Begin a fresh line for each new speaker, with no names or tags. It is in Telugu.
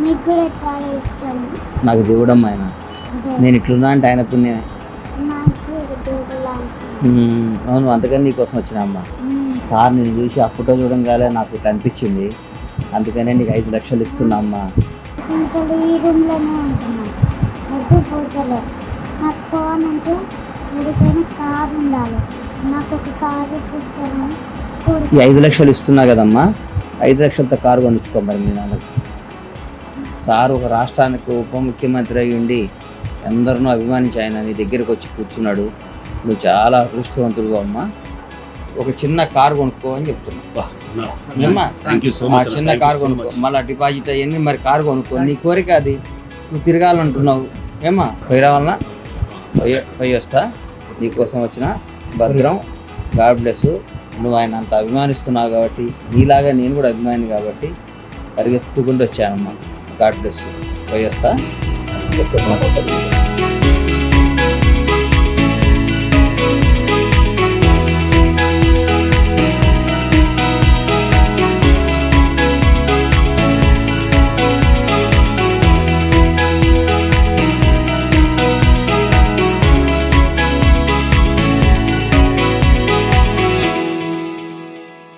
మీకు కూడా చాలా ఇష్టం.
నాకు దేవుడమ్మ ఆయన. నేను ఇట్లున్నా అంటే ఆయన పుణ్యమే.
నాకు దేవుడు లాంటి.
అవును, అందుకని నీకోసం వచ్చిన అమ్మ. సార్ నేను చూసి ఆ ఫోటో చూడంగానే నాకు ఇట్లా అనిపించింది, అందుకనే నీకు 5 లక్షలు ఇస్తున్నా అమ్మ.
అసలు ఈ రూమ్లోనే ఉంటున్నాను, ఎటు పోతలే. నాకు పోవాలంటే ఎక్కడికైనా కారు ఉండాలి. నాకు ఒక కారు ఇప్పిస్తారని
ఈ 5 లక్షలు ఇస్తున్నా కదమ్మా, 5 లక్షలతో కారు కొనుక్కో మరి మీ నాన్నకు. సార్ ఒక రాష్ట్రానికి ఉప ముఖ్యమంత్రి అయ్యి ఉండి ఎందరినో అభిమానించి ఆయన నీ దగ్గరికి వచ్చి కూర్చున్నాడు. నువ్వు చాలా అదృష్టవంతుడుగా అమ్మా. ఒక చిన్న కారు కొనుక్కో అని చెప్తున్నా. చిన్న కారు కొనుక్కో, మళ్ళీ డిపాజిట్ అయ్యింది, మరి కారు కొనుక్కో. నీ కోరిక అది, నువ్వు తిరగాలంటున్నావు. ఏమా పోయి రావాలన్నా పోయి వస్తా. నీకోసం వచ్చిన భద్రం. God bless. నువ్వు ఆయన అంత అభిమానిస్తున్నావు కాబట్టి, నీలాగా నేను కూడా అభిమాని కాబట్టి పరిగెత్తుకుంటూ వచ్చానమ్మా. God bless. పోయి వస్తా.